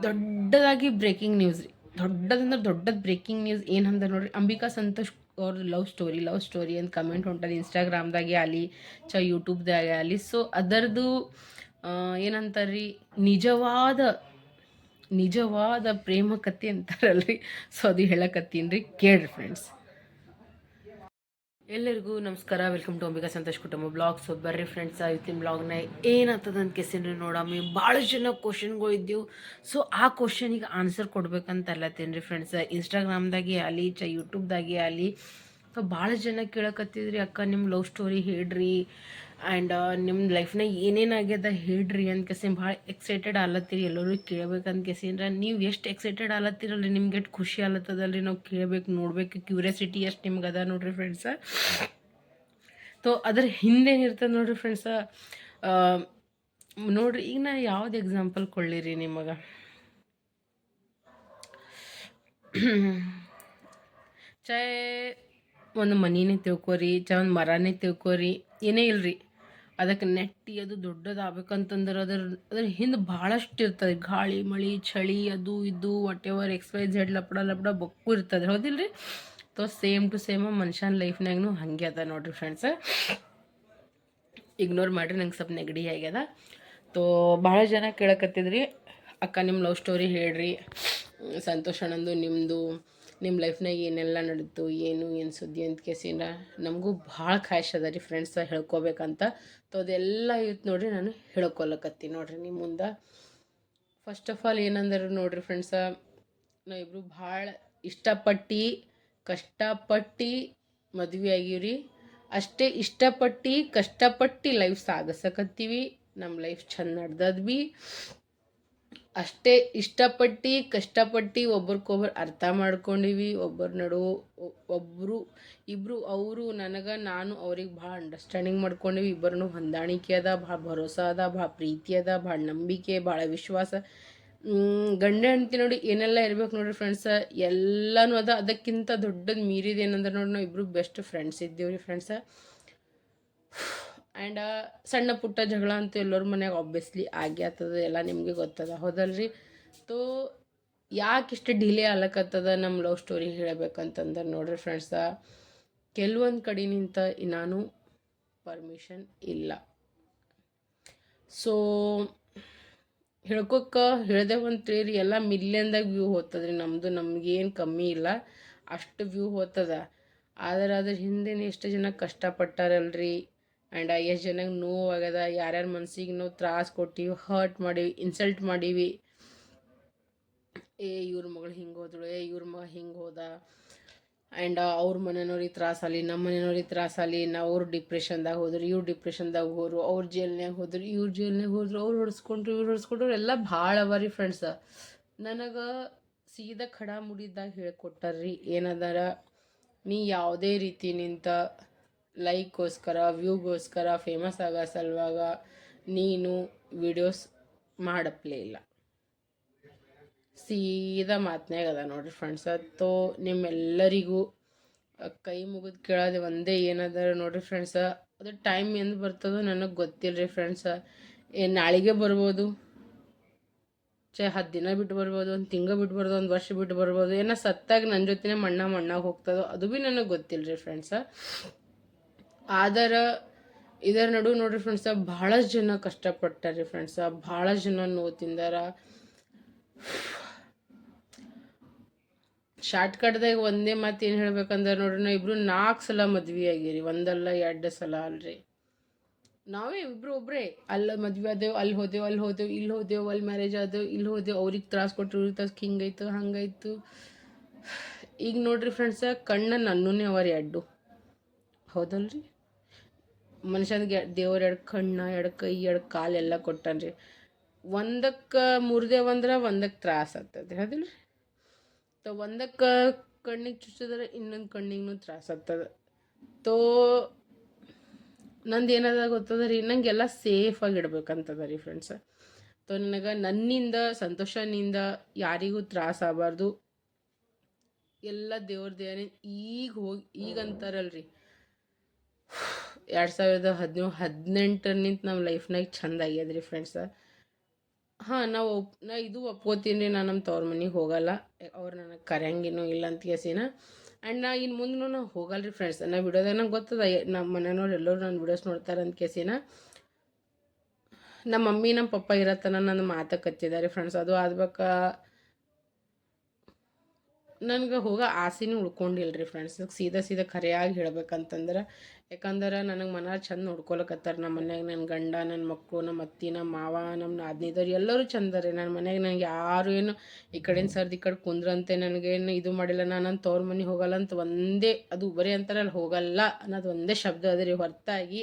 ದೊಡ್ಡದಾಗಿ breaking news ರೀ. ದೊಡ್ಡದಂದ್ರೆ ದೊಡ್ಡದು ಬ್ರೇಕಿಂಗ್ ನ್ಯೂಸ್ ಏನಂದ ನೋಡ್ರಿ, ಅಂಬಿಕಾ ಸಂತೋಷ್ ಅವ್ರದ್ದು ಲವ್ ಸ್ಟೋರಿ ಅಂತ ಕಮೆಂಟ್ ಹೊಂಟದ ಇನ್ಸ್ಟಾಗ್ರಾಮ್ದಾಗೆ ಆಗಲಿ ಯೂಟ್ಯೂಬ್ದಾಗೆ ಆಗಲಿ. ಸೊ ಅದರದ್ದು ಏನಂತಾರ್ರಿ, ನಿಜವಾದ ನಿಜವಾದ ಪ್ರೇಮ ಕಥೆ ಅಂತಾರಲ್ರಿ. ಸೊ ಅದು ಹೇಳಕತ್ತೀನಿ ರೀ, ಕೇಳ್ರಿ ಫ್ರೆಂಡ್ಸ್. ಎಲ್ಲರಿಗೂ ನಮಸ್ಕಾರ, ವೆಲ್ಕಮ್ ಟು ಅಂಬಿಕಾ ಸಂತೋಷ್ ಕುಟುಂಬ ಬ್ಲಾಗ್. ಸೊ ಬರ್ರಿ ಫ್ರೆಂಡ್ಸ್, ಇವತ್ತಿನ ಬ್ಲಾಗ್ನ ಏನಾಗ್ತದ ಅಂತ ಕೆಸಿನ್ರಿ ನೋಡಮ್ಮಿ. ಭಾಳ ಜನ ಕ್ವಶನ್ಗಳು ಇದ್ದೆವು. ಸೊ ಆ ಕ್ವಶನಿಗೆ ಆನ್ಸರ್ ಕೊಡ್ಬೇಕಂತ ಅಲ್ಲತ್ತೇನು ರೀ ಫ್ರೆಂಡ್ಸ್. ಇನ್ಸ್ಟಾಗ್ರಾಮ್ದಾಗೆ ಆಗಲಿ ಯೂಟ್ಯೂಬ್ದಾಗೆ ಆಗಲಿ ಸೊ ಭಾಳ ಜನ ಕೇಳಕತ್ತಿದ್ರಿ, ಅಕ್ಕ ನಿಮ್ಮ ಲವ್ ಸ್ಟೋರಿ ಹೇಳ್ರಿ ಆ್ಯಂಡ್ ನಿಮ್ಮ ಲೈಫ್ನಾಗ ಏನೇನಾಗ್ಯದ ಹೇಳ್ರಿ ಅಂತ ಕೆಸಿನ್ ಭಾಳ ಎಕ್ಸೈಟೆಡ್ ಆಲತ್ತೀರಿ ಎಲ್ಲರೂ ಕೇಳ್ಬೇಕಂತ ಕೆಸಿನ್ರ. ನೀವು ಎಷ್ಟು ಎಕ್ಸೈಟೆಡ್ ಆಲತ್ತೀರಲ್ರಿ, ನಿಮ್ಗೆ ಎಷ್ಟು ಖುಷಿ ಆಲತ್ತದಲ್ರಿ ನಾವು ಕೇಳಬೇಕು ನೋಡ್ಬೇಕು ಕ್ಯೂರಿಯಾಸಿಟಿ ಎಷ್ಟು ನಿಮ್ಗೆ ಅದ ನೋಡ್ರಿ ಫ್ರೆಂಡ್ಸ. ಸೊ ಅದ್ರ ಹಿಂದೇನಿರ್ತದೆ ನೋಡ್ರಿ ಫ್ರೆಂಡ್ಸ. ನೋಡ್ರಿ, ಈಗ ನಾ ಯಾವ್ದು ಎಕ್ಸಾಂಪಲ್ ಕೊಳ್ಳಿರಿ ನಿಮಗೆ. ಚಾಯ್ ಒಂದು ಮನಿನೇ ತಿಳ್ಕೊರಿ, ಒಂದು ಮರನೇ ತಿಳ್ಕೊರಿ, ಏನೇ ಇಲ್ರಿ, ಅದಕ್ಕೆ ನೆಟ್ಟಿ ಅದು ದೊಡ್ಡದಾಗಬೇಕಂತಂದ್ರೆ ಅದ್ರ ಹಿಂದೆ ಭಾಳಷ್ಟು ಇರ್ತದೆ. ಗಾಳಿ ಮಳೆ ಚಳಿ ಅದು ಇದು ವಾಟ್ ಎವರ್ XYZ ಲಪಡ ಬೊಕ್ಕು ಇರ್ತದೆ, ಹೌದಿಲ್ರಿ. ಸೊ ಸೇಮ್ ಟು ಸೇಮ್ ಮನುಷ್ಯನ ಲೈಫ್ನಾಗೂ ಹಾಗೆ ಅದ ನೋಡ್ರಿ ಫ್ರೆಂಡ್ಸ. ಇಗ್ನೋರ್ ಮಾಡಿರಿ, ನಂಗೆ ಸ್ವಲ್ಪ ನೆಗಡಿ ಆಗ್ಯದ. ತೋ ಭಾಳ ಜನ ಕೇಳಕತ್ತಿದ್ರಿ, ಅಕ್ಕ ನಿಮ್ಮ ಲವ್ ಸ್ಟೋರಿ ಹೇಳ್ರಿ, ಸಂತೋಷ್ ಅಣ್ಣಂದು ನಿಮ್ಮದು ನಿಮ್ಮ ಲೈಫ್ನಾಗ ಏನೆಲ್ಲ ನಡೀತು, ಏನು ಸುದ್ದಿ ಅಂತ ಕೇಸಿಂದ ನಮಗೂ ಭಾಳ ಖಾಯಶ್ ಅದ ರೀ ಫ್ರೆಂಡ್ಸ ಹೇಳ್ಕೊಬೇಕಂತ. ತೋ ಅದೆಲ್ಲ ಇತ್ತು ನೋಡ್ರಿ, ನಾನು ಹೇಳ್ಕೊಲಕತ್ತೀನಿ ನೋಡ್ರಿ ನಿಮ್ಮ ಮುಂದೆ. ಫಸ್ಟ್ ಆಫ್ ಆಲ್ ಏನಂದ್ರೆ ನೋಡ್ರಿ ಫ್ರೆಂಡ್ಸ, ನಾವಿಬ್ರು ಭಾಳ ಇಷ್ಟಪಟ್ಟು ಕಷ್ಟಪಟ್ಟು ಮದುವೆ ಆಗಿವ್ರಿ. ಅಷ್ಟೇ ಇಷ್ಟಪಟ್ಟು ಕಷ್ಟಪಟ್ಟು ಲೈಫ್ ಸಾಗಸಕತ್ತೀವಿ. ನಮ್ಮ ಲೈಫ್ ಚಂದ ನಡ್ದದ್ ಭೀ ಅಷ್ಟೇ ಇಷ್ಟಪಟ್ಟು ಕಷ್ಟಪಟ್ಟು ಒಬ್ರಿಗೊಬ್ರು ಅರ್ಥ ಮಾಡ್ಕೊಂಡಿವಿ. ಒಬ್ಬರು ಇಬ್ಬರು ಅವರು ನನಗೆ, ನಾನು ಅವ್ರಿಗೆ ಭಾಳ ಅಂಡರ್ಸ್ಟ್ಯಾಂಡಿಂಗ್ ಮಾಡ್ಕೊಂಡಿವಿ. ಇಬ್ಬರನ್ನು ಹೊಂದಾಣಿಕೆ ಅದ, ಭಾಳ ಭರೋಸಾ ಅದ, ಭಾಳ ಪ್ರೀತಿ ಅದ, ಭಾಳ ನಂಬಿಕೆ, ಭಾಳ ವಿಶ್ವಾಸ. ಗಂಡ ಹೆಂಡ್ತಿ ನೋಡಿ ಏನೆಲ್ಲ ಇರ್ಬೇಕು ನೋಡ್ರಿ ಫ್ರೆಂಡ್ಸ, ಎಲ್ಲನೂ ಅದ. ಅದಕ್ಕಿಂತ ದೊಡ್ಡದು ಮೀರಿದ ಏನಂದ್ರೆ ನೋಡಿ, ನಾವು ಇಬ್ಬರು ಬೆಸ್ಟ್ ಫ್ರೆಂಡ್ಸ್ ಇದ್ದೀವ್ರಿ ಫ್ರೆಂಡ್ಸ. ಆ್ಯಂಡ್ ಸಣ್ಣ ಪುಟ್ಟ ಜಗಳ ಅಂತೂ ಎಲ್ಲರ ಮನ್ಯಾಗ ಆಬ್ವಿಯಸ್ಲಿ ಆಗ್ಯಾತದ, ಎಲ್ಲ ನಿಮಗೆ ಗೊತ್ತದ, ಹೌದಲ್ರಿ. ತೋ ಯಾಕಿಷ್ಟು ಡಿಲೇ ಆಗ್ಲಕತ್ತದ ನಮ್ಮ ಲವ್ ಸ್ಟೋರಿ ಹೇಳಬೇಕಂತಂದ್ರೆ ನೋಡ್ರಿ ಫ್ರೆಂಡ್ಸ, ಕೆಲವೊಂದು ಕಡೆ ನಿಂತ ನಾನು ಪರ್ಮಿಷನ್ ಇಲ್ಲ. ಸೊ ಹೇಳ್ದೇವಂತ್ರಿ, ಎಲ್ಲ ಮಿಲಿಯನ್ದಾಗ ವ್ಯೂ ಹೋಗ್ತದ್ರಿ ನಮ್ಮದು. ನಮಗೇನು ಕಮ್ಮಿ ಇಲ್ಲ, ಅಷ್ಟು ವ್ಯೂ ಹೋಗ್ತದ. ಆದ್ರೆ ಅದ್ರ ಹಿಂದೆ ಎಷ್ಟು ಜನ ಕಷ್ಟಪಟ್ಟಾರಲ್ರಿ. ಆ್ಯಂಡ್ ಎಷ್ಟು ಜನಕ್ಕೆ ನೋವಾಗ್ಯದ, ಯಾರ್ಯಾರ ಮನ್ಸಿಗೆ ನಾವು ತ್ರಾಸ ಕೊಟ್ಟಿವಿ, ಹರ್ಟ್ ಮಾಡೀವಿ, ಇನ್ಸಲ್ಟ್ ಮಾಡೀವಿ. ಇವ್ರ ಮಗಳು ಹಿಂಗೆ ಹೋದಳು, ಇವ್ರ ಮಗ ಹಿಂಗೆ ಹೋದ, ಆ್ಯಂಡ್ ಅವ್ರ ಮನೆಯವ್ರಿಗೆ ತ್ರಾಸಲ್ಲಿ, ನಮ್ಮ ಮನೆಯವ್ರಿಗೆ ತ್ರಾಸಲ್ಲಿ, ಅವ್ರು ಡಿಪ್ರೆಷನ್ದಾಗ ಹೋದ್ರು, ಇವ್ರು ಡಿಪ್ರೆಷನ್ದಾಗ ಹೋದ್ರು, ಅವ್ರು ಜೈಲ್ನಾಗ ಹೋದ್ರು, ಇವ್ರು ಜೈಲ್ನಾಗ ಹೋದ್ರು, ಅವ್ರು ಹೊಡೆಸ್ಕೊಂಡ್ರು, ಇವ್ರು ಹೊಡೆಸ್ಕೊಂಡ್ರು, ಎಲ್ಲ ಭಾಳ ಅವ ರೀ ಫ್ರೆಂಡ್ಸ. ನನಗೆ ಸೀದಾ ಖಡ ಮುಡಿದಾಗ ಹೇಳ್ಕೊಟ್ಟಾರ್ರಿ, ಏನದಾರ ನೀ ಯಾವುದೇ ರೀತಿ ನಿಂತ ಲೈಕ್ಗೋಸ್ಕರ, ವ್ಯೂಗೋಸ್ಕರ, ಫೇಮಸ್ ಆಗೋ ಸಲುವಾಗ ನೀನು ವಿಡಿಯೋಸ್ ಮಾಡಪ್ಲೇ ಇಲ್ಲ. ಸೀದಾ ಮಾತನಾಗ ಅದ ನೋಡ್ರಿ ಫ್ರೆಂಡ್ಸ. ತೋ ನಿಮ್ಮೆಲ್ಲರಿಗೂ ಕೈ ಮುಗಿದು ಕೇಳೋದು ಒಂದೇ ಏನದ ನೋಡ್ರಿ ಫ್ರೆಂಡ್ಸ, ಅದು ಟೈಮ್ ಎಂದು ಬರ್ತದೋ ನನಗೆ ಗೊತ್ತಿಲ್ಲ ರೀ ಫ್ರೆಂಡ್ಸ. ನಾಳೆಗೆ ಬರ್ಬೋದು, 10 ದಿನ ಬಿಟ್ಟು ಬರ್ಬೋದು, ಒಂದು ತಿಂಗಳು ಬಿಟ್ಟು ಬರ್ಬೋದು, ಒಂದು ವರ್ಷ ಬಿಟ್ಟು ಬರ್ಬೋದು, ಏನೋ ಸತ್ತಾಗ ನನ್ನ ಜೊತೆನೇ ಮಣ್ಣಾಗ ಹೋಗ್ತದೋ ಅದು ಭೀ ನನಗೆ ಗೊತ್ತಿಲ್ಲ ರೀ ಫ್ರೆಂಡ್ಸ. ಆದ್ರೆ ಇದರ ನಡು ನೋಡ್ರಿ ಫ್ರೆಂಡ್ಸ, ಭಾಳ ಜನ ಕಷ್ಟಪಟ್ಟಾರ್ರಿ ಫ್ರೆಂಡ್ಸ, ಭಾಳ ಜನ ನೋವು ತಿಂದಾರ. ಶಾರ್ಟ್ ಕಟ್ದಾಗ ಒಂದೇ ಮಾತು ಏನು ಹೇಳ್ಬೇಕಂದ್ರೆ ನೋಡ್ರಿ, ನಾವು ಇಬ್ಬರು 4 ಸಲ ಮದ್ವೆ ಆಗಿರಿ, ಒಂದಲ್ಲ 2 ಸಲ ಅಲ್ರಿ. ನಾವೇ ಇಬ್ರು ಒಬ್ಬರೇ ಅಲ್ಲಿ ಮದ್ವೆ ಆದೆವು, ಅಲ್ಲಿ ಹೋದೆವು, ಇಲ್ಲಿ ಹೋದೆವು, ಅಲ್ಲಿ ಮ್ಯಾರೇಜ್ ಆದೆವು, ಇಲ್ಲಿ ಹೋದೆವು, ಅವ್ರಿಗೆ ತ್ರಾಸ ಕೊಟ್ಟರು, ಇವ್ರಿಗೆ ತ್ರಾಸ, ಹಿಂಗಾಯ್ತು ಹಂಗಾಯ್ತು. ಈಗ ನೋಡ್ರಿ ಫ್ರೆಂಡ್ಸ, ಕಣ್ಣ ನನ್ನೂನೇ ಅವರಿ 2, ಹೌದಲ್ರಿ. ಮನುಷ್ಯನಿಗೆ ದೇವ್ರ 2 ಕಣ್ಣು, 2 ಕೈ, 2 ಕಾಲು ಎಲ್ಲ ಕೊಟ್ಟಾನ್ರಿ. ಒಂದಕ್ಕೆ ಮುರಿದೇವಂದ್ರೆ ಒಂದಕ್ಕೆ ತ್ರಾಸ ಆಗ್ತದೆ, ಹೌದಿಲ್ರಿ. ಒಂದಕ್ಕೆ ಕಣ್ಣಿಗೆ ಚುಚ್ಚಿದ್ರೆ ಇನ್ನೊಂದು ಕಣ್ಣಿಗೂ ತ್ರಾಸ ಆಗ್ತದೆ. ತೋ ನಂದು ಏನದ ಗೊತ್ತದ ರೀ, ನಂಗೆಲ್ಲ ಸೇಫಾಗಿ ಇಡ್ಬೇಕಂತದ ರೀ ಫ್ರೆಂಡ್ಸ. ತೋ ನನಗೆ ನನ್ನಿಂದ, ಸಂತೋಷನಿಂದ ಯಾರಿಗೂ ತ್ರಾಸ ಆಗಬಾರ್ದು. ಎಲ್ಲ ದೇವ್ರ ದಯೆ. ಈಗ ಅಂತಾರಲ್ರಿ, 2017 18 ನಮ್ಮ ಲೈಫ್ನಾಗ ಚಂದ ಆಗ್ಯದ್ರಿ ಫ್ರೆಂಡ್ಸ. ಹಾಂ, ನಾ ಇದು ಒಪ್ಕೋತೀನಿ ರೀ, ನಾನು ನಮ್ಮ ತವ್ರ ಮನೆಗೆ ಹೋಗಲ್ಲ. ಅವ್ರು ನನಗೆ ಕರೆಯಂಗೇನೂ ಇಲ್ಲ ಅಂತ ಕೇಸಿನ. ಆ್ಯಂಡ್ ನಾ ಇನ್ನು ಮುಂದೆ ನಾ ಹೋಗಲ್ಲ ರೀ ಫ್ರೆಂಡ್ಸ್. ನಾ ವಿಡಿಯೋದಾಗ ನಂಗೆ ಗೊತ್ತದ ನಮ್ಮ ಮನೆಯವ್ರು ಎಲ್ಲರೂ ನನ್ನ ವಿಡಿಯೋಸ್ ನೋಡ್ತಾರೆ ಅಂತ ಕೇಸಿನ. ನಮ್ಮ ಮಮ್ಮಿ ನಮ್ಮ ಪಪ್ಪ ಇರತ್ತನ ನನ್ನ ಮಾತಕತ್ತಿದ್ದಾರೆ ಫ್ರೆಂಡ್ಸ್. ಅದು ಆದ್ಬೇಕಾ ನನಗೆ ಹೋಗೋ ಆಸೆನೂ ಉಳ್ಕೊಂಡಿಲ್ಲ ರೀ ಫ್ರೆಂಡ್ಸ್. ಸೀದಾ ಖರೆಯಾಗಿ ಹೇಳ್ಬೇಕಂತಂದ್ರೆ, ಯಾಕಂದ್ರೆ ನನಗೆ ಮನ ಚಂದ ನೋಡ್ಕೊಳಕತ್ತಾರೆ ನಮ್ಮ ಮನ್ಯಾಗ. ನನ್ನ ಗಂಡ, ನನ್ನ ಮಕ್ಕಳು, ನಮ್ಮ ಅತ್ತಿ, ನಮ್ಮ ಮಾವ, ನಮ್ಮ ನಾದಿನಿದವ್ರು ಎಲ್ಲರೂ ಚಂದ ರೀ ನನ್ನ ಮನ್ಯಾಗ. ನನಗೆ ಯಾರು ಏನು ಈ ಕಡೆಯಿಂದ ಸರ್ದು ಈ ಕಡೆ ಕುಂದ್ರಂತೆ ನನಗೇನು ಇದು ಮಾಡಿಲ್ಲ. ನಾನು ನನ್ನ ತವ್ರ ಮನೆಗೆ ಹೋಗಲ್ಲ ಅಂತ ಒಂದೇ, ಅದು ಬರೀ ಅಂತಾರಲ್ಲ ಹೋಗಲ್ಲ ಅನ್ನೋದು ಒಂದೇ ಶಬ್ದ ಅದ ರೀ. ಹೊರತಾಗಿ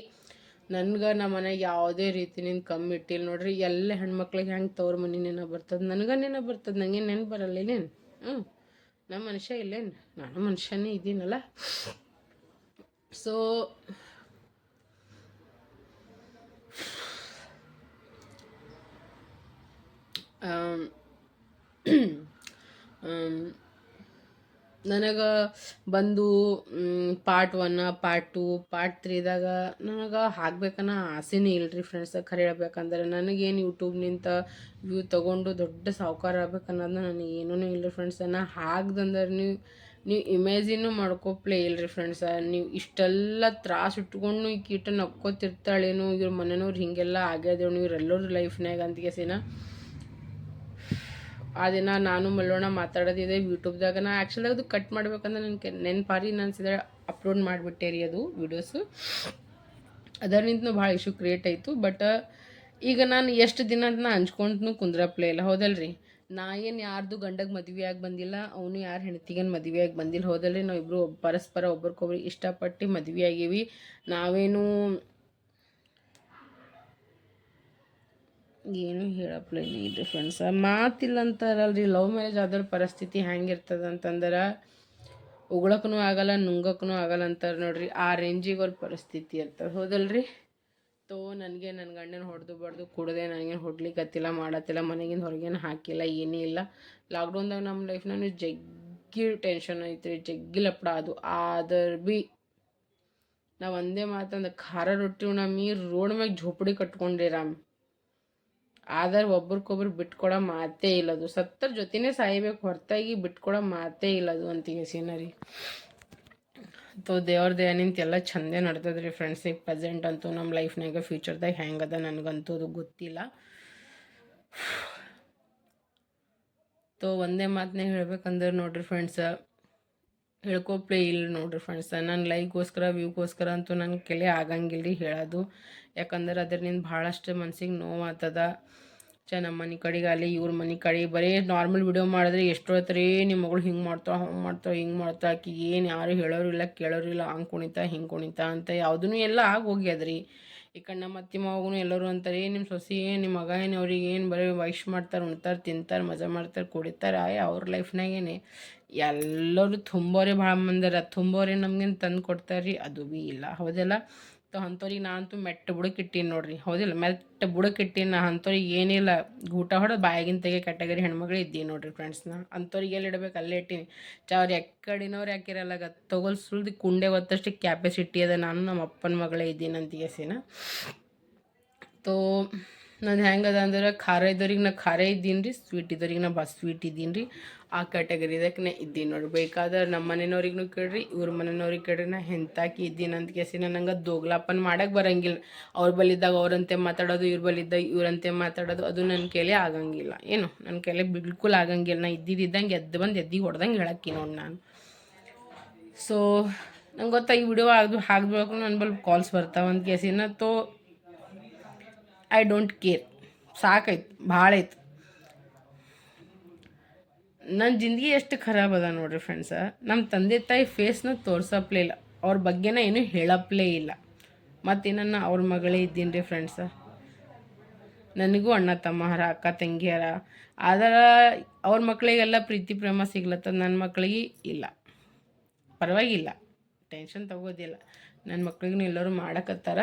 ನನ್ಗೆ ನಮ್ಮ ಮನೆಗೆ ಯಾವುದೇ ರೀತಿನಿಂದ ಕಮ್ಮಿ ಇಟ್ಟಿಲ್ಲ ನೋಡ್ರಿ. ಎಲ್ಲ ಹೆಣ್ಮಕ್ಳಿಗೆ ಹೆಂಗೆ ತವ್ರ ಮನೆ ನೆನ ಬರ್ತದೆ, ನನಗೆ ನೆನ ಬರ್ತದೆ. ನನಗೆ ನೆನ ಬರಲ್ಲ ಇಲ್ಲೇನು? ನಮ್ಮ ಮನುಷ್ಯ ಇಲ್ಲೇನು? ನಾನು ಮನುಷ್ಯನೇ ಇದ್ದೀನಲ್ಲ. ಸೊ ನನಗೆ ಬಂದು ಪಾರ್ಟ್ 1, ಪಾರ್ಟ್ 2, ಪಾರ್ಟ್ 3ದಾಗ ನನಗೆ ಹಾಕ್ಬೇಕನ್ನೋ ಆಸೆನೇ ಇಲ್ಲ ರೀ ಫ್ರೆಂಡ್ಸ್. ಖರೆ ಹೇಳ್ಬೇಕಂದ್ರೆ ನನಗೇನು ಯೂಟ್ಯೂಬ್ನಿಂದ ವ್ಯೂ ತೊಗೊಂಡು ದೊಡ್ಡ ಸಾವ್ಕಾರ ಆಗ್ಬೇಕನ್ನೋದು ನನಗೆ ಏನೂ ಇಲ್ಲ ರೀ ಫ್ರೆಂಡ್ಸ್. ನಾ ಹಾಕ್ದಂದ್ರೆ ನೀವು ಇಮ್ಯಾಜಿನೂ ಮಾಡ್ಕೊಪ್ಲೇ ಇಲ್ಲ ರೀ ಫ್ರೆಂಡ್ಸ. ನೀವು ಇಷ್ಟೆಲ್ಲ ತ್ರಾಸು ಇಟ್ಕೊಂಡು ಈ ಕೀಟ ನಕ್ಕೋತಿರ್ತಾಳೇನು, ಇವ್ರ ಮನೆಯವ್ರು ಹೀಗೆಲ್ಲ ಆಗ್ಯದೇನು ಇವರೆಲ್ಲರ ಲೈಫ್ನಾಗ ಅಂತ ಕೇಸಿನ. ಆ ದಿನ ನಾನು ಮಲ್ಲೋಣ ಮಾತಾಡೋದಿದೆ ಯೂಟ್ಯೂಬ್ದಾಗ. ನಾ ಆ್ಯಕ್ಚುಲಾಗಿ ಅದು ಕಟ್ ಮಾಡ್ಬೇಕಂದ್ರೆ ನನಗೆ ನೆನಪಾರಿ ನಾನು ಸೀದಾ ಅಪ್ಲೋಡ್ ಮಾಡಿಬಿಟ್ಟೆ ರೀ ಅದು ವೀಡಿಯೋಸು. ಅದರಿಂದ ಭಾಳ ಇಶ್ಯೂ ಕ್ರಿಯೇಟ್ ಆಯಿತು. ಬಟ್ ಈಗ ನಾನು ಎಷ್ಟು ದಿನ ಅಂತ ನಾ ಹಂಚ್ಕೊಂಡು ಕುಂದ್ರಪ್ಲೇ ಇಲ್ಲ, ಹೌದಲ್ರಿ? ನಾ ಏನು ಯಾರ್ದು ಗಂಡಗೆ ಮದುವೆ ಆಗಿ ಬಂದಿಲ್ಲ, ಅವನು ಯಾರು ಹೆಂಡತಿಗೇನು ಮದುವೆ ಆಗಿ ಬಂದಿಲ್ಲ, ಹೌದಲ್ರಿ? ನಾವು ಇಬ್ಬರು ಪರಸ್ಪರ ಒಬ್ರಿಗೊಬ್ರು ಇಷ್ಟಪಟ್ಟು ಮದುವೆ ಆಗೀವಿ. ನಾವೇನು ಏನು ಹೇಳಪ್ಲೇ ಇಲ್ರಿ ಫ್ರೆಂಡ್ಸ. ಮಾತಿಲ್ಲ ಅಂತಾರಲ್ರಿ, ಲವ್ ಮ್ಯಾರೇಜ್ ಆದ್ರ ಪರಿಸ್ಥಿತಿ ಹೆಂಗಿರ್ತದೆ ಅಂತಂದ್ರೆ ಉಗ್ಳಕ್ಕೂ ಆಗಲ್ಲ, ನುಂಗಕ್ಕೂ ಆಗಲ್ಲ ಅಂತಾರೆ ನೋಡ್ರಿ. ಆ ರೇಂಜಿಗೆ ಅವ್ರ ಪರಿಸ್ಥಿತಿ ಇರ್ತದೆ, ಹೌದಲ್ರಿ? ನನಗೆ ನನ್ನ ಗಂಡನ ಹೊಡೆದು ಬಡ್ದು ಕುಡ್ದೆ ನನಗೇನು ಹೊಡ್ಲಿಕ್ಕತ್ತಿಲ್ಲ, ಮಾಡತ್ತಿಲ್ಲ, ಮನೆಗಿಂದ ಹೊರಗೇನು ಹಾಕಿಲ್ಲ, ಏನೂ ಇಲ್ಲ. ಲಾಕ್ಡೌನ್ದಾಗ ನಮ್ಮ ಲೈಫ್ನಾಗ ಜಗ್ಗಿ ಟೆನ್ಷನ್ ಐತ್ರಿ, ಜಗ್ಗಿ ಲಪಡ. ಅದು ಆದ್ರೆ ಭೀ ನಾವು ಒಂದೇ ಮಾತಂದ್ರೆ ಖಾರ ರೊಟ್ಟಿ ಉಣ್ಣಮ್ಮಿ ರೋಡ್ ಮ್ಯಾಗ ಝೋಪಡಿ ಕಟ್ಕೊಂಡಿರಾಮ್. ಆದ್ರೆ ಒಬ್ರಿಗೊಬ್ರು ಬಿಟ್ಕೊಡೋ ಮಾತೇ ಇಲ್ಲದು. ಸತ್ತರ ಜೊತೆನೇ ಸಾಯ್ಬೇಕು, ಹೊರತಾಗಿ ಬಿಟ್ಕೊಡೋ ಮಾತೇ ಇಲ್ಲದು ಅಂತೀವಿ ಸೀನರಿ. ದೇವ್ರ ದಯನಿಂತ ಎಲ್ಲ ಚಂದೇ ನಡ್ತದೆ ರೀ ಫ್ರೆಂಡ್ಸ್. ಈಗ ಪ್ರೆಸೆಂಟ್ ಅಂತೂ ನಮ್ಮ ಲೈಫ್ನಾಗ, ಫ್ಯೂಚರ್ದಾಗ ಹೆಂಗದ ನನಗಂತೂ ಅದು ಗೊತ್ತಿಲ್ಲ. ಒಂದೇ ಮಾತನ್ನೇ ಹೇಳ್ಬೇಕಂದ್ರೆ ನೋಡ್ರಿ ಫ್ರೆಂಡ್ಸ, ಹೇಳ್ಕೊಪ್ಲೇ ಇಲ್ಲ ನೋಡ್ರಿ ಫ್ರೆಂಡ್ಸ. ನನ್ನ ಲೈಕ್ಗೋಸ್ಕರ, ವ್ಯೂಗೋಸ್ಕರ ಅಂತೂ ನನ್ನ ಕೆಲೆ ಆಗಂಗಿಲ್ಲ ರೀ ಹೇಳೋದು. ಯಾಕಂದ್ರೆ ಅದರಿಂದ ಭಾಳಷ್ಟು ಮನ್ಸಿಗೆ ನೋವು ಆಗ್ತದ. ನಮ್ಮ ಮನೆ ಕಡೆಗೆ ಅಲ್ಲಿ ಇವ್ರ ಮನೆ ಕಡೆ ಬರೀ ನಾರ್ಮಲ್ ವಿಡಿಯೋ ಮಾಡಿದ್ರೆ ಎಷ್ಟು ಹೇಳ್ತಾರೆ, ನಿಮ್ಮ ಮಗಳು ಹಿಂಗೆ ಮಾಡ್ತಾಳೆ, ಹಂಗೆ ಮಾಡ್ತಾಳೆ, ಹಿಂಗೆ ಮಾಡ್ತಾಳೆ, ಆಕಿ ಏನು ಯಾರು ಹೇಳೋರು ಇಲ್ಲ, ಕೇಳೋರು ಇಲ್ಲ, ಹಂಗೆ ಕುಣಿತಾ ಹಿಂಗೆ ಕುಣಿತಾ ಅಂತ ಯಾವುದೂ ಎಲ್ಲ ಆಗಿ ಹೋಗ್ಯದ್ರಿ. ಈ ಕಡೆ ನಮ್ಮ ಅತ್ತಿ ಮಾವಗೂ ಎಲ್ಲರೂ ಅಂತಾರೆ, ನಿಮ್ಮ ಸೊಸೆ ನಿಮ್ಮ ಮಗ ಏನು ಅವ್ರಿಗೆ ಏನು ಬರೀ ವೈಶ್ ಮಾಡ್ತಾರೆ, ಉಣ್ತಾರೆ, ತಿಂತಾರೆ, ಮಜಾ ಮಾಡ್ತಾರೆ, ಕುಡಿತಾರೆ. ಅವ್ರ ಲೈಫ್ನಾಗೇನೆ ಎಲ್ಲರೂ ತುಂಬೋರೆ ಭಾಳ ಮಂದಿರ. ತುಂಬೋರೆ ನಮ್ಗೇನು ತಂದು ಕೊಡ್ತಾರೆ ರೀ? ಅದು ಭೀ ಇಲ್ಲ, ಹೌದಲ್ಲ? ಅಂಥವ್ರಿಗೆ ನಾನಂತೂ ಮೆಟ್ಟ ಬುಡಕ್ಕೆ ಇಟ್ಟೀನಿ ನೋಡ್ರಿ, ಹೌದಿಲ್ಲ? ಮೆಟ್ಟ ಬುಡಕ್ಕೆ ಇಟ್ಟೀನಿ ನಾ. ಅಂಥವ್ರಿಗೆ ಏನಿಲ್ಲ, ಊಟ ಹೊಡೆದು ಬಾಯಾಗಿನ ತೆಗೆ ಕ್ಯಾಟಗರಿ ಹೆಣ್ಮಗಳು ಇದ್ದೀನಿ ನೋಡ್ರಿ ಫ್ರೆಂಡ್ಸ್ನ. ಅಂಥವ್ರಿಗೆ ಎಲ್ಲಿ ಇಡಬೇಕು ಅಲ್ಲೇ ಇಟ್ಟೀನಿ. ಅವ್ರು ಎಕ್ಕಡಿನವ್ರು ಯಾಕಿರಲ್ಲ ತೊಗೊಲ್ ಸುಳ್ದು ಕುಂಡೆ ಹೊತ್ತಷ್ಟು ಕ್ಯಾಪೆಸಿಟಿ ಅದ. ನಾನು ನಮ್ಮ ಅಪ್ಪನ ಮಗಳೇ ಇದ್ದೀನಿ ಅಂತ ಎಸಿನ. ನಾನು ಹೆಂಗದ ಅಂದ್ರೆ ಖಾರ ಇದ್ದವ್ರಿಗೆ ನಾ ಖಾರ ಇದ್ದೀನಿ ರೀ, ಸ್ವೀಟ್ ಇದ್ದವ್ರಿಗೆ ನಾ ಸ್ವೀಟ್ ಇದ್ದೀನಿ ರೀ. ಆ ಕ್ಯಾಟಗರಿದಾಗನೇ ಇದ್ದೀನಿ ನೋಡಿ. ಬೇಕಾದ್ರೆ ನಮ್ಮ ಮನೆಯವ್ರಿಗೂ ಕೇಳ್ರಿ, ಇವ್ರ ಮನೆಯವ್ರಿಗೆ ಕೇಳ್ರಿ, ನಾ ಹೆಂತಾಕಿ ಇದ್ದೀನಿ ಅಂತ ಕೇಸಿನ. ನಂಗೆ ದೋಗ್ಲಾಪನ್ ಮಾಡಕ್ಕೆ ಬರೋಂಗಿಲ್ಲ. ಅವ್ರ ಬಲ್ಲಿದ್ದಾಗ ಅವ್ರಂತೆ ಮಾತಾಡೋದು, ಇವ್ರ ಬಲ್ಲಿದ್ದಾಗ ಇವ್ರಂತೆ ಮಾತಾಡೋದು, ಅದು ನನ್ನ ಕೈಲೇ ಆಗಂಗಿಲ್ಲ. ಏನು ನನ್ನ ಕೈಲೇ ಬಿಲ್ಕುಲ್ ಆಗಂಗಿಲ್ಲ. ನಾ ಇದ್ದಿದ್ದಂಗೆ ಎದ್ದಿಗೆ ಹೊಡೆದಂಗೆ ಹೇಳಕ್ಕಿ ನೋಡಿ ನಾನು. ಸೊ ನಂಗೆ ಗೊತ್ತಾ ಈ ವಿಡಿಯೋ ಹಾಕ್ಬೇಕು ನನ್ನ ಬಲ್ಲಿ ಕಾಲ್ಸ್ ಬರ್ತಾವೆ ಅಂತ ಕೇಸಿನ. ಐ ಡೋಂಟ್ ಕೇರ್, ಸಾಕಾಯ್ತು, ಭಾಳ ಆಯ್ತು. ನನ್ನ ಜಿಂದಗಿ ಎಷ್ಟು ಖರಾಬ್ ಅದ ನೋಡ್ರಿ ಫ್ರೆಂಡ್ಸ. ನಮ್ಮ ತಂದೆ ತಾಯಿ ಫೇಸ್ನ ತೋರ್ಸಪ್ಲೇ ಇಲ್ಲ, ಅವ್ರ ಬಗ್ಗೆನ ಏನೂ ಹೇಳಪ್ಲೇ ಇಲ್ಲ. ಮತ್ತೇನನ್ನ ಅವ್ರ ಮಗಳೇ ಇದ್ದೀನಿ ರೀ ಫ್ರೆಂಡ್ಸ. ನನಗೂ ಅಣ್ಣ ತಮ್ಮಹರ, ಅಕ್ಕ ತಂಗಿಯರ. ಆದ್ರೆ ಅವ್ರ ಮಕ್ಕಳಿಗೆಲ್ಲ ಪ್ರೀತಿ ಪ್ರೇಮ ಸಿಗ್ಲತ್ತದ, ನನ್ನ ಮಕ್ಕಳಿಗೆ ಇಲ್ಲ. ಪರವಾಗಿಲ್ಲ, ಟೆನ್ಷನ್ ತಗೋದಿಲ್ಲ. ನನ್ನ ಮಕ್ಳಿಗೂ ಎಲ್ಲರೂ ಮಾಡಕತ್ತಾರ.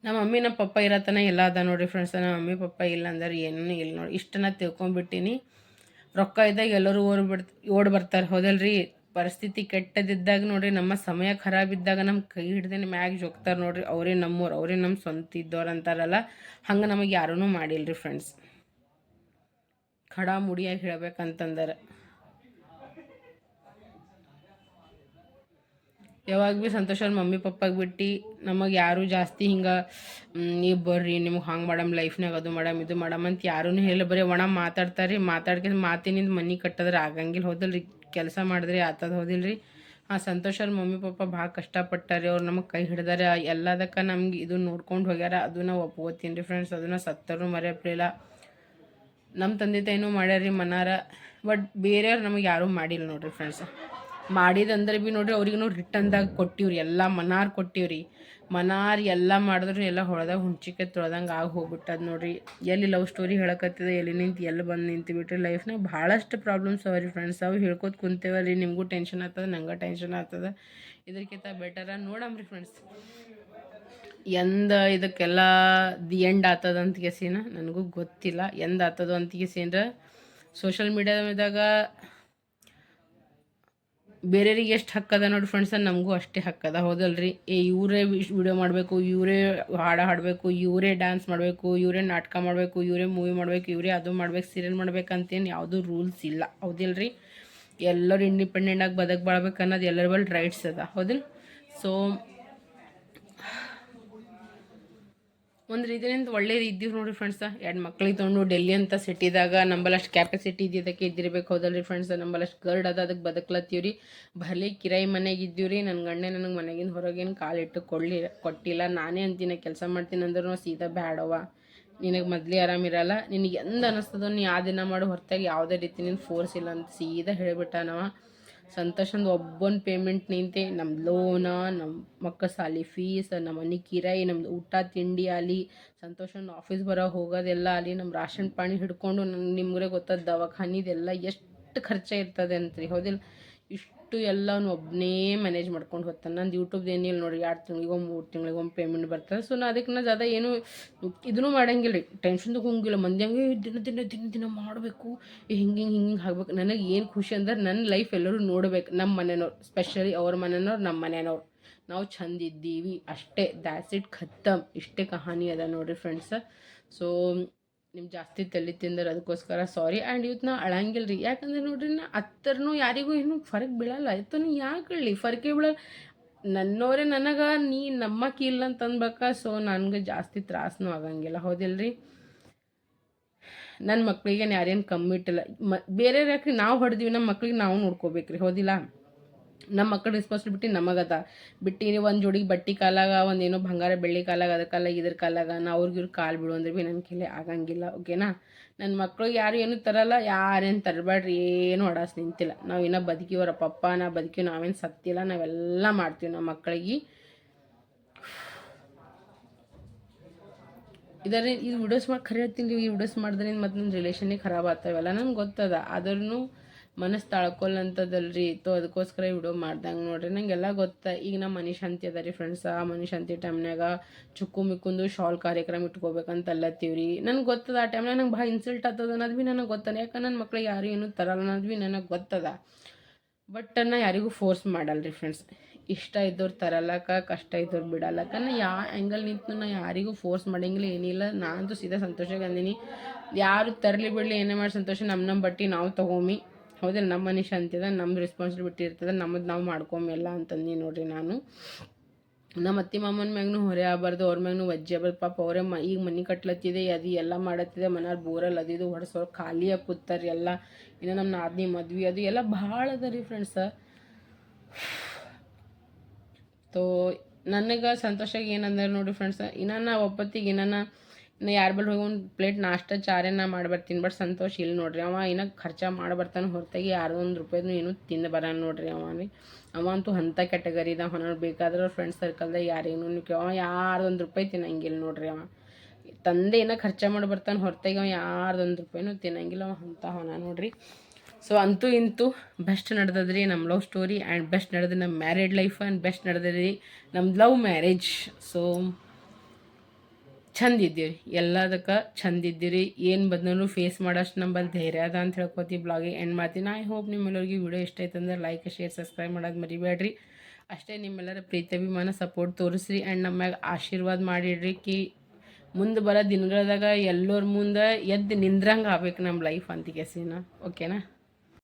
ನಮ್ಮ ಮಮ್ಮಿ ನಮ್ಮ ಪಪ್ಪ ಇರತ್ತನ ಎಲ್ಲ ಅದ ನೋಡ್ರಿ ಫ್ರೆಂಡ್ಸ. ನಮ್ಮ ಮಮ್ಮಿ ಪಪ್ಪ ಇಲ್ಲ ಅಂದ್ರೆ ಏನೂ ಇಲ್ಲ ನೋಡಿ. ಇಷ್ಟನ್ನ ತಿಳ್ಕೊಂಬಿಟ್ಟಿನಿ. ರೊಕ್ಕ ಇದ್ದಾಗ ಎಲ್ಲರೂ ಓಡ್ ಬರ್ತಾರೆ, ಹೌದಲ್ರಿ? ಪರಿಸ್ಥಿತಿ ಕೆಟ್ಟದಿದ್ದಾಗ ನೋಡ್ರಿ, ನಮ್ಮ ಸಮಯ ಖರಾಬ್ ಇದ್ದಾಗ ನಮ್ಮ ಕೈ ಹಿಡ್ದೇನೆ ಮ್ಯಾಗ ಜೋಗ್ತಾರೆ ನೋಡ್ರಿ, ಅವರೇ ನಮ್ಮವ್ರು, ಅವರೇ ನಮ್ಮ ಸ್ವಂತ ಇದ್ದವ್ರು ಅಂತಾರಲ್ಲ, ಹಂಗೆ ನಮಗೆ ಯಾರೂ ಮಾಡಿಲ್ರಿ ಫ್ರೆಂಡ್ಸ್. ಖಡಾ ಮುಡಿಯಾಗಿ ಹೇಳ್ಬೇಕಂತಂದ್ರೆ ಯಾವಾಗ ಭೀ ಸಂತೋಷ ಮಮ್ಮಿ ಪಪ್ಪಾಗೆ ಬಿಟ್ಟು ನಮಗೆ ಯಾರೂ ಜಾಸ್ತಿ ಹಿಂಗೆ ನೀವು ಬರ್ರಿ ನಿಮ್ಗೆ ಹಂಗೆ ಮಾಡಮ್ ಲೈಫ್ನಾಗ, ಅದು ಮಾಡಮ್ ಇದು ಮಾಡಮ್ ಅಂತ ಯಾರೂ ಹೇಳಿ ಬರೀ ಒಣ ಮಾತಾಡ್ತಾರೆ ರೀ. ಮಾತಾಡ್ಕೊಂಡು ಮಾತಿನಿಂದ ಮನೆ ಕಟ್ಟಿದ್ರೆ ಆಗಂಗಿಲ್ಲ, ಹೋದಲ್ರಿ. ಕೆಲಸ ಮಾಡಿದ್ರಿ ಆತದ, ಹೋದಿಲ್ರಿ. ಸಂತೋಷ ಮಮ್ಮಿ ಪಪ್ಪ ಭಾಳ ಕಷ್ಟಪಟ್ಟಾರೆ, ಅವ್ರು ನಮಗೆ ಕೈ ಹಿಡ್ದಾರೆ, ಎಲ್ಲದಕ್ಕೆ ನಮ್ಗೆ ಇದು ನೋಡ್ಕೊಂಡು ಹೋಗ್ಯಾರ. ಅದು ನಾವು ಒಪ್ಕೋತೀನಿ ರೀ ಫ್ರೆಂಡ್ಸ್, ಅದನ್ನು ಸತ್ತರೂ ಮರೆಯಪ್ಲಿಲ್ಲ. ನಮ್ಮ ತಂದೆ ತಾಯಿನೂ ಮಾಡ್ಯಾರ ಮನಾರ, ಬಟ್ ಬೇರೆಯವ್ರು ನಮಗೆ ಯಾರೂ ಮಾಡಿಲ್ಲ ನೋಡ್ರಿ ಫ್ರೆಂಡ್ಸ್. ಮಾಡಿದಂದ್ರೆ ಭೀ ನೋಡ್ರಿ ಅವ್ರಿಗೂ ರಿಟರ್ನ್ದಾಗ ಕೊಟ್ಟಿವ್ರಿ, ಎಲ್ಲ ಮನಾರ್ ಕೊಟ್ಟಿವ್ರಿ. ಮನಾರ್ ಎಲ್ಲ ಮಾಡಿದ್ರು ಎಲ್ಲ ಹೊಳ್ದಾಗ ಹುಂಚಿಕೆ ತೊಳ್ದಂಗೆ ಆಗಿ ಹೋಗ್ಬಿಟ್ಟದ ನೋಡ್ರಿ. ಎಲ್ಲಿ ಲವ್ ಸ್ಟೋರಿ ಹೇಳಕತ್ತಿದೆ, ಎಲ್ಲಿ ನಿಂತು ಎಲ್ಲಿ ಬಂದು ನಿಂತು ಬಿಟ್ರಿ. ಲೈಫ್ನಾಗ ಭಾಳಷ್ಟು ಪ್ರಾಬ್ಲಮ್ಸ್ ಅವ ರೀ ಫ್ರೆಂಡ್ಸ್. ಅವು ಹೇಳ್ಕೊತ ಕುಂತೇವಲ್ರಿ, ನಿಮಗೂ ಟೆನ್ಷನ್ ಆಗ್ತದೆ, ನಂಗೆ ಟೆನ್ಷನ್ ಆಗ್ತದೆ. ಇದಕ್ಕಿಂತ ಬೆಟರ ನೋಡಮ್ರಿ ಫ್ರೆಂಡ್ಸ್ ಇದಕ್ಕೆಲ್ಲ ದಿ ಎಂಡ್ ಆಗ್ತದ ಅಂತ ಕೇಸಿನ ನನಗೂ ಗೊತ್ತಿಲ್ಲ, ಎಂದ್ ಆಗ್ತದ ಅಂತ ಕೇಸಿಂದ್ರೆ. ಸೋಷಲ್ ಮೀಡಿಯಾದಾಗ ಬೇರೆಯವ್ರಿಗೆ ಎಷ್ಟು ಹಕ್ಕದ ನೋಡಿ ಫ್ರೆಂಡ್ಸ್, ನಮಗೂ ಅಷ್ಟೇ ಹಕ್ಕದ, ಹೌದಲ್ರಿ. ಇವರೇ ವಿಡಿಯೋ ಮಾಡಬೇಕು, ಇವರೇ ಹಾಡಬೇಕು, ಇವರೇ ಡ್ಯಾನ್ಸ್ ಮಾಡಬೇಕು, ಇವರೇ ನಾಟಕ ಮಾಡಬೇಕು, ಇವರೇ ಮೂವಿ ಮಾಡಬೇಕು, ಇವರೇ ಅದು ಮಾಡ್ಬೇಕು, ಸೀರಿಯಲ್ ಮಾಡ್ಬೇಕಂತೇನು ಯಾವುದೂ ರೂಲ್ಸ್ ಇಲ್ಲ, ಹೌದಿಲ್ರಿ. ಎಲ್ಲರೂ ಇಂಡಿಪೆಂಡೆಂಟಾಗಿ ಬಾಳ್ಬೇಕು ಅನ್ನೋದು ಎಲ್ಲರ ಬಳಿ ರೈಟ್ಸ್ ಅದ, ಹೌದಿಲ್ಲ. ಸೊ ಒಂದು ರೀತಿಯಿಂದ ಒಳ್ಳೇದು ಇದ್ದೀವಿ ನೋಡಿರಿ ಫ್ರೆಂಡ್ಸ. 2 ಮಕ್ಳಿಗೆ ತೊಗೊಂಡು ಡೆಲ್ಲಿ ಅಂತ ಸಿಟಿದಾಗ ನಂಬಲ್ಲಷ್ಟು ಕ್ಯಾಪಸಿಟಿ ಇದ್ದಿದ್ದಕ್ಕೆ ಇದ್ದಿರ್ಬೇಕು, ಹೌದಲ್ರಿ ಫ್ರೆಂಡ್ಸ್. ನಂಬಲ್ಲಷ್ಟು ಗರ್ಡ್ ಅದ, ಅದಕ್ಕೆ ಬದುಕ್ಲತ್ತೀವ್ರಿ. ಭಲೆ ಕಿರಾಯಿ ಮನೆಗೆ ಇದ್ದೀವ್ರಿ. ನನ್ನ ಗಂಡೆ ನನಗೆ ಮನೆಗಿಂದ ಹೊರಗೇನು ಕಾಲಿಟ್ಟು ಕೊಟ್ಟಿಲ್ಲ. ನಾನೇ ಅಂತೀನಿ ಕೆಲಸ ಮಾಡ್ತೀನಿ ಅಂದ್ರೂ ಸೀದಾ ಬ್ಯಾಡವ, ನಿನಗೆ ಮೊದಲೇ ಆರಾಮಿರಲ್ಲ, ನಿನಗೆ ಎಂದು ಅನ್ನಿಸ್ತದೋ ನೀ ಆ ದಿನ ಮಾಡೋ ಹೊರತಾಗಿ ಯಾವುದೇ ರೀತಿ ನಿನ್ನ ಫೋರ್ಸ್ ಇಲ್ಲ ಅಂತ ಸೀದಾ ಹೇಳಿಬಿಟ್ಟಾನವ. ಸಂತೋಷಂದು ಒಬ್ಬನ ಪೇಮೆಂಟ್ ನಿಂತೆ ನಮ್ಮ ಲೋನ, ನಮ್ಮ ಮಕ್ಕಳ ಸಾಲಿ ಫೀಸ್, ನಮ್ಮ ಮನೆ ಕಿರಾಯಿ, ನಮ್ಮದು ಊಟ ತಿಂಡಿ ಆಗಲಿ, ಸಂತೋಷನ ಆಫೀಸ್ ಬರೋ ಹೋಗೋದೆಲ್ಲ ಆಗಲಿ, ನಮ್ಮ ರಾಷನ್ ಪಾಣಿ ಹಿಡ್ಕೊಂಡು ನಿಮ್ಗೆ ಗೊತ್ತದ ದವಾಖಾನಿದೆಲ್ಲ ಎಷ್ಟು ಖರ್ಚ ಇರ್ತದೆ ಅಂತ್ರಿ, ಹೌದಿಲ್ಲ. ಇಷ್ಟು ಎಲ್ಲವೂ ಒಬ್ಬನೇ ಮ್ಯಾನೇಜ್ ಮಾಡ್ಕೊಂಡು ಹೋಗ್ತಾನೆ. ನಂದು ಯೂಟ್ಯೂಬ್ದು ಏನಿಲ್ಲ ನೋಡಿರಿ, 2 ತಿಂಗಳಿಗೊಮ್ಮೆ 3 ತಿಂಗಳಿಗೊಮ್ಮೆ ಪೇಮೆಂಟ್ ಬರ್ತದೆ. ಸೊ ನಾ ಅದಕ್ಕೆ ಜಾದ ಏನು ಇದನ್ನು ಮಾಡಂಗಿಲ್ಲ ರೀ, ಟೆನ್ಷನ್ ತಗೊಂಗಿಲ್ಲ. ಮಂದಿ ಹಂಗೆ ದಿನ ದಿನ ದಿನ ದಿನ ಮಾಡಬೇಕು, ಹಿಂಗೆ ಆಗ್ಬೇಕು. ನನಗೆ ಏನು ಖುಷಿ ಅಂದ್ರೆ ನನ್ನ ಲೈಫ್ ಎಲ್ಲರೂ ನೋಡ್ಬೇಕು, ನಮ್ಮ ಮನೆಯವ್ರು, ಸ್ಪೆಷಲಿ ಅವ್ರ ಮನೆಯವ್ರು, ನಮ್ಮ ಮನೆಯವ್ರು, ನಾವು ಚಂದ ಇದ್ದೀವಿ ಅಷ್ಟೇ, ದ್ಯಾಟ್ಸ್ ಇಟ್, ಖತ್ತಮ್. ಇಷ್ಟೇ ಕಹಾನಿ ಅದ ನೋಡಿರಿ ಫ್ರೆಂಡ್ಸ. ಸೊ ನಿಮ್ಗೆ ಜಾಸ್ತಿ ತಲೆ ತಿಂದ್ರೆ ಅದಕ್ಕೋಸ್ಕರ ಸಾರಿ. ಆ್ಯಂಡ್ ಇವತ್ತು ನಾ ಅಳಂಗಿಲ್ಲ ರೀ, ಯಾಕಂದ್ರೆ ನೋಡ್ರಿ ನಾ ಹತ್ತರನೂ ಯಾರಿಗೂ ಇನ್ನೂ ಫರಕ್ ಬೀಳಲ್ಲ, ಆಯ್ತು ನೀ ಯಾಕೆ ಹೇಳಿ ಫರ್ಕೆ ಬೀಳಲ್ಲ. ನನ್ನವರೇ ನನಗೆ ನೀ ನಮ್ಮಕ್ಕಿ ಇಲ್ಲ ಅಂತ ಅನ್ಬೇಕ. ಸೊ ನನಗೆ ಜಾಸ್ತಿ ತ್ರಾಸನೂ ಆಗಂಗಿಲ್ಲ, ಹೌದಿಲ್ರಿ. ನನ್ನ ಮಕ್ಳಿಗೆ ಯಾರೇನು ಕಮ್ಮಿ ಇಟ್ಟಿಲ್ಲ. ಬೇರೆಯವ್ರು ಯಾಕ್ರಿ, ನಾವು ಹೊಡೆದಿವಿ, ನಮ್ಮ ಮಕ್ಳಿಗೆ ನಾವು ನೋಡ್ಕೋಬೇಕ್ರಿ, ಹೌದಿಲ್ಲ. ನಮ್ಮ ಮಕ್ಕಳ ರೆಸ್ಪಾನ್ಸಿಬಿಲಿಟಿ ನಮಗದ. ಬಿಟ್ಟು ಒಂದು ಜೋಡಿಗೆ ಬಟ್ಟೆ ಕಾಲಾಗ, ಒಂದೇನೋ ಬಂಗಾರ ಬೆಳ್ಳಿ ಕಾಲಾಗ, ಅದ್ರ ಕಾಲಾಗ ಇದ್ರ ಕಾಲಾಗ ನಾ ಅವ್ರಿಗೆ ಕಾಲು ಬಿಡು ಅಂದ್ರೆ ಭೀ ನನ್ನ ಕೈಲಿ ಆಗಂಗಿಲ್ಲ, ಓಕೆನಾ. ನನ್ನ ಮಕ್ಳಿಗೆ ಯಾರು ಏನೂ ತರಲ್ಲ, ಯಾರೇನು ತರಬೇಡ್ರಿ, ಏನು ಹೊಡಾಸ್ ನಿಂತಿಲ್ಲ. ನಾವು ಇನ್ನೂ ಬದುಕಿವರ ಪಪ್ಪ, ನಾ ಬದುಕಿವಿ, ನಾವೇನು ಸತ್ತಿಲ್ಲ, ನಾವೆಲ್ಲ ಮಾಡ್ತೀವಿ ನಮ್ಮ ಮಕ್ಕಳಿಗೆ. ಇದು ವಿಡಿಯೋಸ್ ಮಾಡಿ ಖರೆ ಹೇಳ್ತೀನಿ ರೀ, ಈ ವಿಡಿಯೋಸ್ ಮಾಡಿದ್ರಿಂದ ಮತ್ತು ನನ್ನ ರಿಲೇಷನ್ನೇ ಖರಾಬ್ ಆಗ್ತಾವೆಲ್ಲ ನಮ್ಗೆ ಗೊತ್ತದ. ಆದ್ರೂ ಮನಸ್ಸು ತಾಳ್ಕೊಲ್ಲಂಥದ್ದಲ್ರಿ. ಅದಕ್ಕೋಸ್ಕರ ವಿಡಿಯೋ ಮಾಡ್ದಂಗೆ ನೋಡ್ರಿ, ನಂಗೆಲ್ಲ ಗೊತ್ತ. ಈಗ ನಮ್ಮ ಮನೆ ಶಾಂತಿ ಅದ ರೀ ಫ್ರೆಂಡ್ಸ, ಆ ಮನೆ ಶಾಂತಿ ಟೈಮ್ನಾಗ ಚುಕ್ಕು ಮಿಕ್ಕೊಂದು ಶಾಲ್ ಕಾರ್ಯಕ್ರಮ ಇಟ್ಕೋಬೇಕಂತ ಅಲ್ಲತ್ತೀವ್ರಿ. ನನಗೆ ಗೊತ್ತದ ಆ ಟೈಮ್ನಾಗ ನಂಗೆ ಭಾಳ ಇನ್ಸಲ್ಟ್ ಆಗ್ತದ ಅನ್ನೋದು ಭೀ ನನಗೆ ಗೊತ್ತಾನೆ, ಯಾಕಂದ್ರೆ ನನ್ನ ಮಕ್ಳಿಗೆ ಯಾರು ಏನೂ ತರಲ್ಲ ಅನ್ನೋದು ಭೀ ನನಗೆ ಗೊತ್ತದ. ಬಟ್ ನಾ ಯಾರಿಗೂ ಫೋರ್ಸ್ ಮಾಡಲ್ರಿ ಫ್ರೆಂಡ್ಸ್. ಇಷ್ಟ ಇದ್ದವ್ರು ತರಲ್ಲಕ್ಕ, ಕಷ್ಟ ಇದ್ದವ್ರು ಬಿಡಲ್ಲಕ್ಕ. ನಾ ಯಾವ ಆ್ಯಂಗಲ್ ನಿಂತು ನಾ ಯಾರಿಗೂ ಫೋರ್ಸ್ ಮಾಡಂಗಿಲ್ಲ, ಏನಿಲ್ಲ. ನಾನಂತೂ ಸೀದಾ ಸಂತೋಷಕ್ಕೆ ಅಂದೀನಿ, ಯಾರು ತರಲಿ ಬಿಡಲಿ ಏನೇ ಮಾಡಿ ಸಂತೋಷ ನಮ್ಮ ಬಟ್ಟೆ ನಾವು ತೊಗೊಮ್ಮಿ, ಹೌದಿಲ್ಲ. ನಮ್ಮ ಮನೆ ಶಾಂತಿ ಅದ, ನಮ್ಮ ರೆಸ್ಪಾನ್ಸಿಬಿಲಿಟಿ ಇರ್ತದೆ, ನಮ್ಮದು ನಾವು ಮಾಡ್ಕೊಮ್ಮಿ ಎಲ್ಲ ಅಂತಂದು ನೋಡ್ರಿ. ನಾನು ನಮ್ಮ ಅತ್ತೆ ಮಾಮನ ಮ್ಯಾಗೂ ಹೊರೆ ಆಗಬಾರ್ದು, ಅವ್ರ ಮ್ಯಾಗೂ ವಜ್ಜೆ ಆಗ್ಬಾರ್ದು. ಪಾಪ ಅವರೇ ಈಗ ಮನೆ ಕಟ್ಲತ್ತಿದೆ, ಅದು ಎಲ್ಲ ಮಾಡತ್ತಿದೆ, ಮನೆಯವ್ರು ಬೋರಲ್ಲಿ ಅದು ಹೊಡೆಸೋರು ಖಾಲಿಯಾಗಿ ಕೂತಾರೆ ಎಲ್ಲ. ಇನ್ನು ನಮ್ಮ ನಾದಿನಿ ಮದ್ವೆ ಅದು ಎಲ್ಲ ಭಾಳ ಅದ ರೀ ಫ್ರೆಂಡ್ಸ. ತೋ ನನಗೆ ಸಂತೋಷಕ್ಕೆ ಏನಂದ್ರೆ ನೋಡಿ ಫ್ರೆಂಡ್ಸ, ಇನ್ನು ಒಪ್ಪತ್ತಿಗೆ ಇನ್ನು ಯಾರ ಬಳಿ ಹೋಗಿ ಒಂದು ಪ್ಲೇಟ್ ನಾಷ್ಟ ಚಾರೇ ನಾ ಮಾಡ್ಬರ್ತೀನಿ. ಬಟ್ ಸಂತೋಷ ಇಲ್ಲ ನೋಡ್ರಿ, ಅವ ಇನ್ನೂ ಖರ್ಚ ಮಾಡ್ಬರ್ತಾನೆ ಹೊರತಾಗಿ ಯಾರು ₹1 ಏನೂ ತಿಂದು ಬರೋಣ ನೋಡ್ರಿ. ಅವ ಅಂತೂ ಅಂಥ ಕ್ಯಾಟಗರಿದ. ಅವನು ಬೇಕಾದ್ರೆ ಅವ್ರ ಫ್ರೆಂಡ್ಸ್ ಸರ್ಕಲ್ದಾಗ ಯಾರೇನು ಅವ ₹1 ತಿನ್ನಂಗಿಲ್ಲ ನೋಡ್ರಿ. ಅವ ತಂದೆ ಏನೋ ಖರ್ಚ ಮಾಡಿ ಬರ್ತಾನೆ ಹೊರತಾಗಿ ಅವ ₹1 ತಿನ್ನಂಗಿಲ್ಲ. ಅವ ಅಂಥ ಅವನ ನೋಡ್ರಿ. ಸೊ ಅಂತೂ ಇಂತೂ ಬೆಸ್ಟ್ ನಡೆದದ್ರಿ ನಮ್ಮ ಲವ್ ಸ್ಟೋರಿ, ಆ್ಯಂಡ್ ಬೆಸ್ಟ್ ನಡೆದ ನಮ್ಮ ಮ್ಯಾರಿಡ್ ಲೈಫ್, ಆ್ಯಂಡ್ ಬೆಸ್ಟ್ ನಡೆದ್ರಿ ನಮ್ಮ ಲವ್ ಮ್ಯಾರೇಜ್. ಸೊ ಚಂದ ಇದ್ದೀರಿ, ಎಲ್ಲದಕ್ಕೆ ಚಂದ ಇದ್ದೀರಿ, ಏನು ಬಂದರೂ ಫೇಸ್ ಮಾಡೋಷ್ಟು ನಂಬಲ್ಲಿ ಧೈರ್ಯ ಅದ ಅಂತ ಹೇಳ್ಕೊತಿ ಬ್ಲಾಗಿಗೆ ಎಂಡ್ ಮಾಡ್ತೀನಿ. ಐ ಹೋಪ್ ನಿಮ್ಮೆಲ್ಲರಿಗೆ ವಿಡಿಯೋ ಇಷ್ಟ ಆಯ್ತು ಅಂದ್ರೆ ಲೈಕ್ ಶೇರ್ ಸಬ್ಸ್ಕ್ರೈಬ್ ಮಾಡೋದು ಮರಿಬೇಡ್ರಿ. ಅಷ್ಟೇ ನಿಮ್ಮೆಲ್ಲರ ಪ್ರೀತಿ ಅಭಿಮಾನ ಸಪೋರ್ಟ್ ತೋರಿಸ್ರಿ ಆ್ಯಂಡ್ ನಮ್ಮ್ಯಾಗ ಆಶೀರ್ವಾದ ಮಾಡಿಡ್ರಿ ಕಿ ಮುಂದೆ ಬರೋ ದಿನಗಳದಾಗ ಎಲ್ಲರ ಮುಂದೆ ಎದ್ದು ನಿಂದ್ರಂಗೆ ಆಗ್ಬೇಕು ನಮ್ಮ ಲೈಫ್ ಅಂತಿಕೆಸಿನ. ಓಕೆನಾ?